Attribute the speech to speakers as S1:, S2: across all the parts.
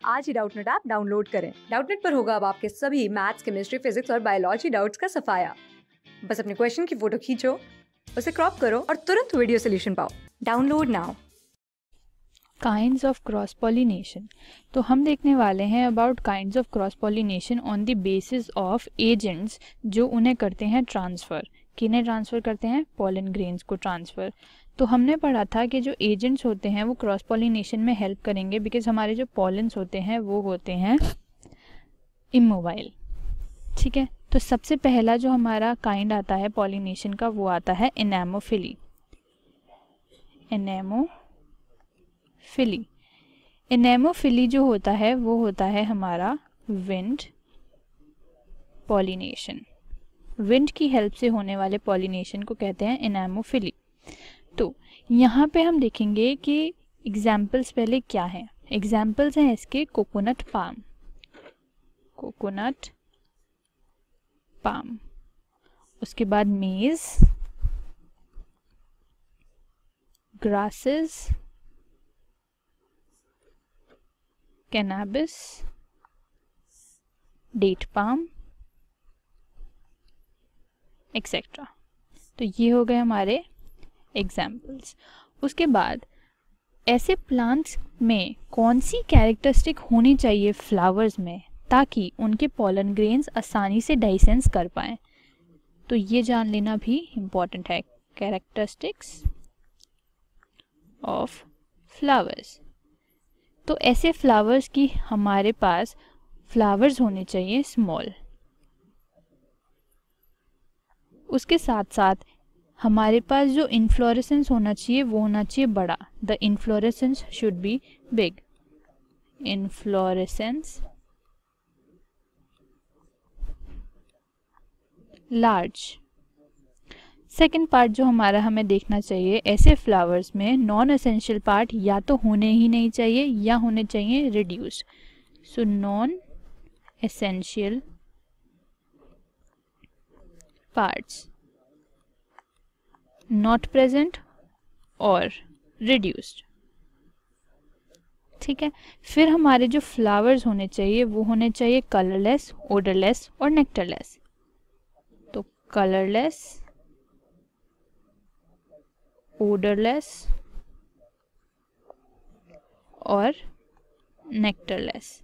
S1: आज ही Doubtnut app download करें। Doubtnut पर होगा अब आपके सभी मैथ्स, केमिस्ट्री, फिजिक्स और बायोलॉजी डाउट्स का सफाया। बस अपने क्वेश्चन की फोटो खींचो, उसे क्रॉप करो और तुरंत वीडियो सोल्यूशन पाओ। Download now.
S2: Kinds of cross pollination. तो हम देखने वाले हैं about kinds of cross pollination on the basis of agents जो उन्हें करते हैं ट्रांसफ़र। किन्हें ट्रांसफ़र करते हैं? पॉलन ग्रेन्स को ट्रांसफ़र। तो हमने पढ़ा था कि जो एजेंट्स होते हैं वो क्रॉस पॉलिनेशन में हेल्प करेंगे बिकॉज हमारे जो पॉलन्स होते हैं वो होते हैं इमोबाइल। ठीक है, तो सबसे पहला जो हमारा काइंड आता है पॉलिनेशन का वो आता है एनेमोफिली। एनेमोफिली जो होता है वो होता है हमारा विंड पॉलिनेशन। विंड की हेल्प से होने वाले पॉलिनेशन को कहते हैं एनेमोफिली। तो यहाँ पे हम देखेंगे कि एग्जाम्पल्स पहले क्या हैं। एग्जाम्पल्स हैं इसके कोकोनट पाम, उसके बाद maize, grasses, cannabis, date palm etcetera. तो ये हो गए हमारे एग्जाम्पल्स। उसके बाद ऐसे प्लांट्स में कौन सी कैरेक्टरिस्टिक होनी चाहिए फ्लावर्स में ताकि उनके पॉलन ग्रेन्स आसानी से डाइसेंस कर पाएँ, तो ये जान लेना भी इम्पॉर्टेंट है। Characteristics of flowers. तो ऐसे फ्लावर्स की हमारे पास फ्लावर्स होने चाहिए स्मॉल। उसके साथ साथ हमारे पास जो इन्फ्लोरेसेंस होना चाहिए वो होना चाहिए बड़ा। The inflorescence should be big. Inflorescence large. Second part जो हमारा हमें देखना चाहिए, ऐसे फ्लावर्स में नॉन एसेंशियल पार्ट या तो होने ही नहीं चाहिए या होने चाहिए reduced. So non essential parts not present और रिड्यूस्ड। ठीक है, फिर हमारे जो फ्लावर्स होने चाहिए वो होने चाहिए कलरलेस, ओडरलेस और नेक्टरलेस। तो कलरलेस, ओडरलेस और नेक्टरलेस।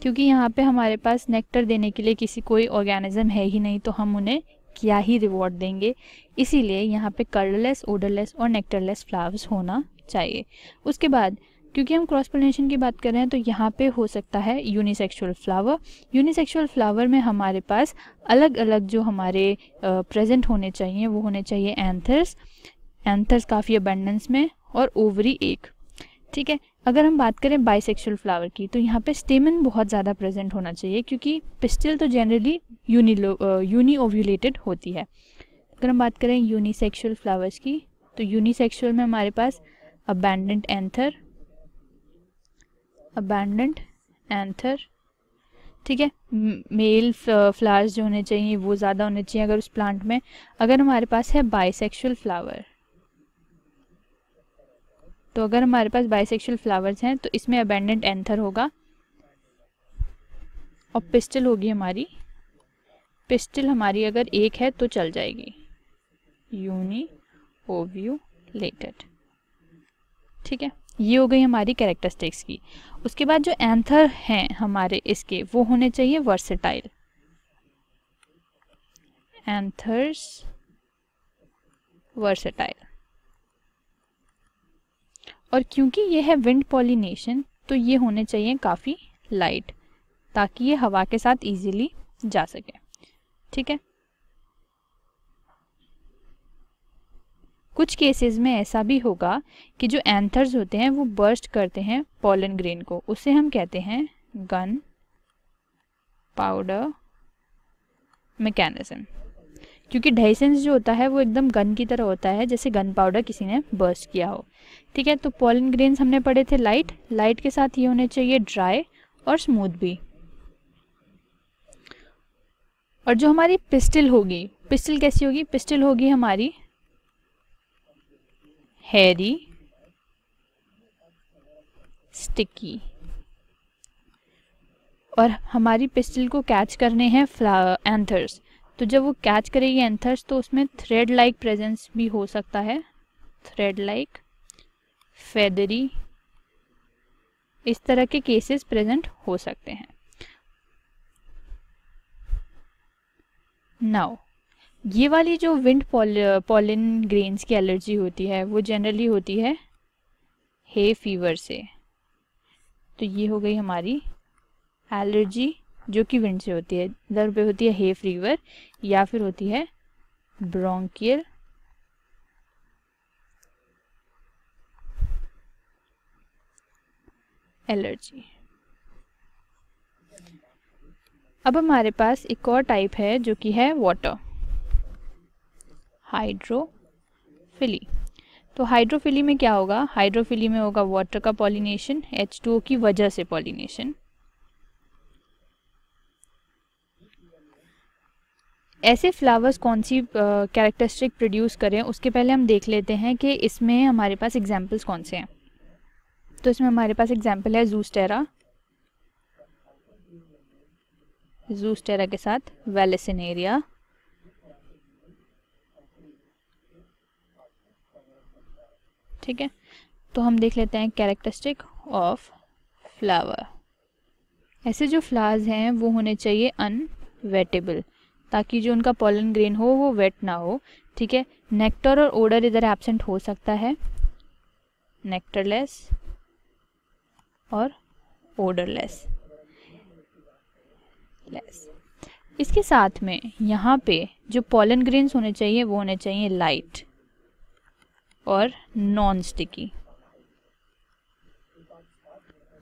S2: क्योंकि यहाँ पे हमारे पास नेक्टर देने के लिए किसी कोई ऑर्गेनिज्म है ही नहीं, तो हम उन्हें क्या ही रिवॉर्ड देंगे, इसीलिए यहाँ पे कलरलेस, ओडरलेस और नेक्टरलेस फ्लावर्स होना चाहिए। उसके बाद क्योंकि हम क्रॉस पोलिनेशन की बात कर रहे हैं तो यहाँ पे हो सकता है यूनिसेक्सुअल फ्लावर। यूनिसेक्सुअल फ्लावर में हमारे पास अलग अलग जो हमारे प्रेजेंट होने चाहिए वो होने चाहिए एंथर्स काफ़ी अबेंडेंस में और ओवरी एक। ठीक है, अगर हम बात करें बाइसेक्सुअल फ्लावर की तो यहाँ पे स्टेमन बहुत ज़्यादा प्रेजेंट होना चाहिए क्योंकि पिस्टिल तो जनरली यूनी ओव्यूलेटेड होती है। अगर हम बात करें यूनिसेक्सुअल फ्लावर्स की तो यूनिसेक्सुअल में हमारे पास अबैंडेंट एंथर। ठीक है, मेल फ्लावर्स जो होने चाहिए वो ज़्यादा होने चाहिए अगर उस प्लांट में। अगर हमारे पास है बाइसेक्सुअल फ्लावर, तो अगर हमारे पास बाइसेक्सुअल फ्लावर्स हैं तो इसमें अबेंडेंट एंथर होगा और पिस्टिल होगी हमारी। पिस्टिल हमारी अगर एक है तो चल जाएगी, यूनी ओव्यूलेटेड। ठीक है, ये हो गई हमारी कैरेक्टरिस्टिक्स की। उसके बाद जो एंथर हैं हमारे इसके वो होने चाहिए वर्सेटाइल। Anthers versatile. और क्योंकि ये है विंड पॉलिनेशन तो ये होने चाहिए काफ़ी लाइट ताकि ये हवा के साथ इजीली जा सके। ठीक है, कुछ केसेस में ऐसा भी होगा कि जो एंथर्स होते हैं वो बर्स्ट करते हैं पॉलन ग्रेन को, उसे हम कहते हैं गन पाउडर मैकेनिज्म। क्योंकि डाइसेंस जो होता है वो एकदम गन की तरह होता है, जैसे गन पाउडर किसी ने बर्स्ट किया हो। ठीक है, तो पॉलन ग्रेन्स हमने पढ़े थे लाइट के साथ ये होने चाहिए ड्राई और स्मूथ भी। और जो हमारी पिस्टिल होगी, पिस्टिल कैसी होगी? पिस्टिल होगी हमारी हैरी स्टिकी। और हमारी पिस्टल को कैच करने हैं एंथर्स, तो जब वो कैच करेगी एंथर्स तो उसमें थ्रेड लाइक प्रेजेंस भी हो सकता है, थ्रेड लाइक, फेदरी, इस तरह के केसेस प्रेजेंट हो सकते हैं। नाउ ये वाली जो विंड पॉलन ग्रेन्स की एलर्जी होती है वो जनरली होती है हे फीवर से। तो ये हो गई हमारी एलर्जी जो कि विंड से होती है। इधर पे होती है हे फीवर या फिर होती है ब्रोंकियल एलर्जी। अब हमारे पास एक और टाइप है जो कि है वाटर, हाइड्रोफिली। तो हाइड्रोफिली में क्या होगा, हाइड्रोफिली में होगा वाटर का पॉलिनेशन, H2O की वजह से पॉलिनेशन। ऐसे फ्लावर्स कौन सी कैरेक्टरिस्टिक प्रोड्यूस करें उसके पहले हम देख लेते हैं कि इसमें हमारे पास एग्जाम्पल्स कौन से हैं। तो इसमें हमारे पास एग्जाम्पल है ज़ूस्टेरा, ज़ूस्टेरा के साथ वेलेसिनेरिया, ठीक है। तो हम देख लेते हैं कैरेक्टरिस्टिक ऑफ फ्लावर। ऐसे जो फ्लावर्स हैं वो होने चाहिए अनवेटेबल, ताकि जो उनका पॉलन ग्रेन हो वो वेट ना हो, ठीक है। नेक्टर और ओडर इधर एब्सेंट हो सकता है, नेक्टरलेस और ओडरलेस लेस। इसके साथ में यहाँ पे जो पॉलन ग्रेन्स होने चाहिए वो होने चाहिए लाइट और नॉन स्टिकी,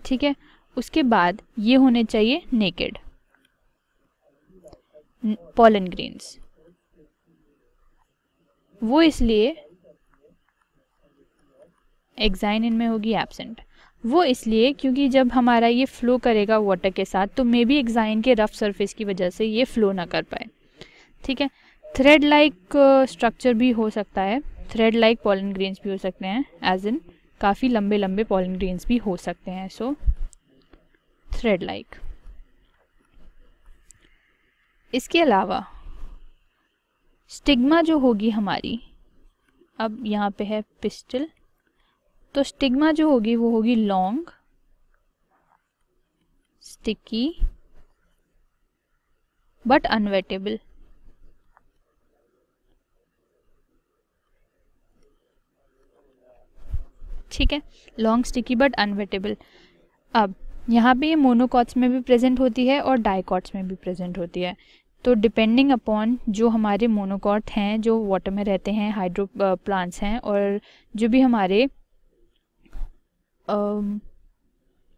S2: ठीक है। उसके बाद ये होने चाहिए नेकेड पॉलन ग्रेन्स। वो इसलिए एक्साइन इनमें होगी एब्सेंट, वो इसलिए क्योंकि जब हमारा ये फ्लो करेगा वाटर के साथ तो मे बी एक्साइन के रफ सरफेस की वजह से ये फ्लो ना कर पाए, ठीक है। थ्रेड लाइक स्ट्रक्चर भी हो सकता है, थ्रेड लाइक पॉलन ग्रेन्स भी हो सकते हैं, एज इन काफ़ी लंबे लंबे पॉलन ग्रेन्स भी हो सकते हैं, सो थ्रेड लाइक। इसके अलावा स्टिग्मा जो होगी हमारी, अब यहाँ पे है पिस्टल, तो स्टिग्मा जो होगी वो होगी लॉन्ग, स्टिकी बट अनवेटेबल, ठीक है। Long, sticky but unwettable. अब यहाँ पे ये मोनोकॉट्स में भी प्रेजेंट होती है और डाइकॉट्स में भी प्रेजेंट होती है। तो डिपेंडिंग अपॉन जो हमारे मोनोकॉट हैं जो वाटर में रहते हैं, हाइड्रो प्लांट्स हैं, और जो भी हमारे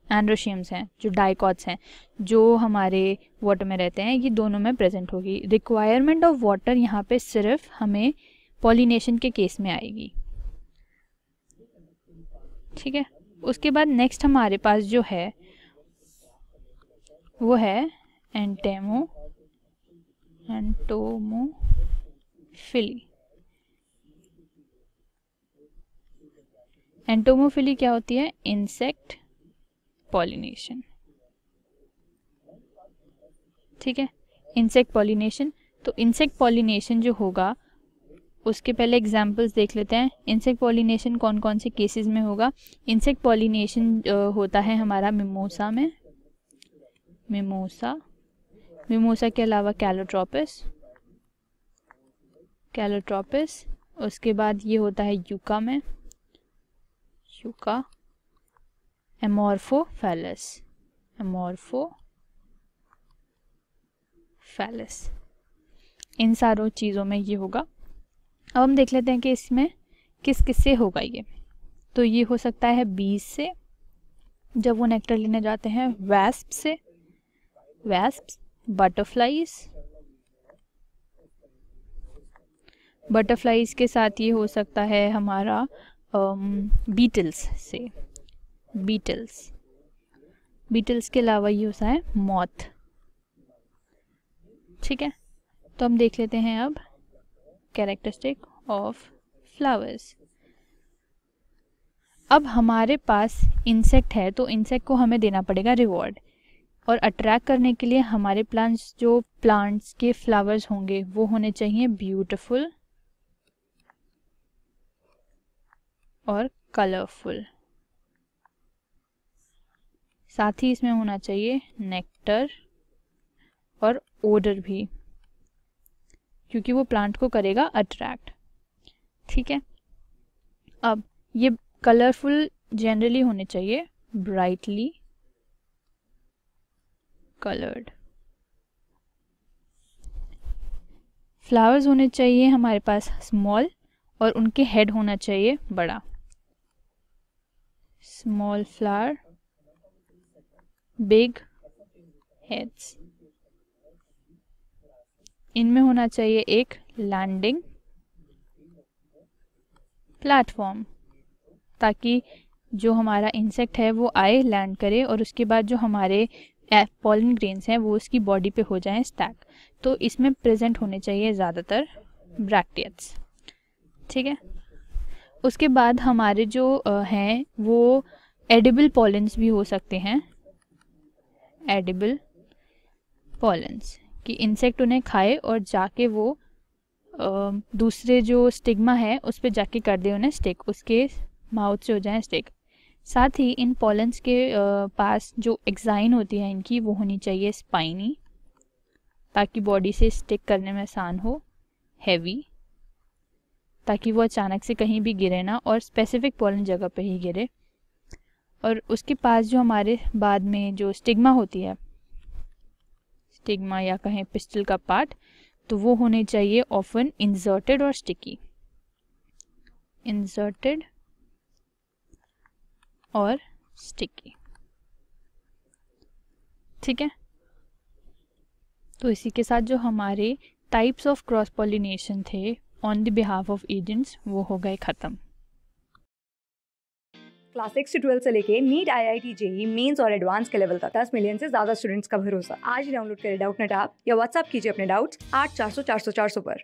S2: एंड्रोशियम्स हैं, जो डाइकॉट्स हैं जो हमारे वाटर में रहते हैं, ये दोनों में प्रेजेंट होगी। रिक्वायरमेंट ऑफ वाटर यहाँ पे सिर्फ हमें पॉलिनेशन के केस में आएगी, ठीक है। उसके बाद नेक्स्ट हमारे पास जो है वो है एंटोमोफिली। एंटोमोफिली क्या होती है, इंसेक्ट पॉलिनेशन, ठीक है, इंसेक्ट पॉलिनेशन। तो इंसेक्ट पॉलिनेशन जो होगा उसके पहले एग्जाम्पल्स देख लेते हैं। इंसेक्ट पॉलिनेशन कौन कौन से केसेस में होगा। इंसेक्ट पॉलिनेशन होता है हमारा मिमोसा में, मिमोसा के अलावा कैलोट्रोपिस, उसके बाद ये होता है यूका में, यूका, एमोर्फोफैलस, इन सारों चीज़ों में ये होगा। अब हम देख लेते हैं कि इसमें किस किस से होगा ये। तो ये हो सकता है बीज से, जब वो नेक्टर लेने जाते हैं, वैस्प से, बटरफ्लाइज के साथ ये हो सकता है हमारा बीटल्स से, बीटल्स के अलावा ये होता है मॉथ, ठीक है। तो हम देख लेते हैं अब कैरेक्टरिस्टिक ऑफ फ्लावर्स। अब हमारे पास इंसेक्ट है तो इंसेक्ट को हमें देना पड़ेगा रिवॉर्ड, और अट्रैक्ट करने के लिए हमारे प्लांट्स के फ्लावर्स होंगे वो होने चाहिए ब्यूटीफुल और कलरफुल। साथ ही इसमें होना चाहिए नेक्टर और ओडर भी, क्योंकि वो प्लांट को करेगा अट्रैक्ट। ठीक है, अब ये कलरफुल जनरली होने चाहिए ब्राइटली कलर्ड। फ्लावर्स होने चाहिए हमारे पास स्मॉल, और उनके हेड होना चाहिए बड़ा। Small flower, big heads. इनमें होना चाहिए एक लैंडिंग प्लेटफॉर्म, ताकि जो हमारा इंसेक्ट है वो आए, लैंड करे, और उसके बाद जो हमारे पॉलन ग्रेन्स हैं वो उसकी बॉडी पे हो जाएं स्टैक। तो इसमें प्रेजेंट होने चाहिए ज़्यादातर ब्रैक्टियट्स। ठीक है, उसके बाद हमारे जो हैं वो एडिबल पॉलन्स भी हो सकते हैं। एडिबल पॉलन्स कि इंसेक्ट उन्हें खाए और जाके वो दूसरे जो स्टिग्मा है उस पर जाके कर दे उन्हें स्टिक, उसके माउथ से हो जाए स्टिक। साथ ही इन पॉलन्स के पास जो एक्साइन होती है इनकी वो होनी चाहिए स्पाइनी, ताकि बॉडी से स्टिक करने में आसान हो। हैवी, ताकि वो अचानक से कहीं भी गिरे ना, और स्पेसिफिक पॉलन जगह पे ही गिरे। और उसके पास जो हमारे बाद में जो स्टिग्मा होती है, स्टिग्मा या कहें पिस्टल का पार्ट, तो वो होने चाहिए ऑफन इंसर्टेड और स्टिकी। इंसर्टेड और स्टिकी। ठीक है, तो इसी के साथ जो हमारे टाइप्स ऑफ क्रॉस पॉलिनेशन थे on the behalf of agents वो हो गए ख़त्म।
S1: क्लास 6 से 12 से लेके नीट, IIT, JEE मेंस और एडवांस के लेवल तक 10 मिलियन से ज्यादा स्टूडेंट्स का भरोसा। आज ही डाउनलोड करें डाउटनेट ऐप या व्हाट्सएप कीजिए अपने डाउट्स 8400 400 400 पर।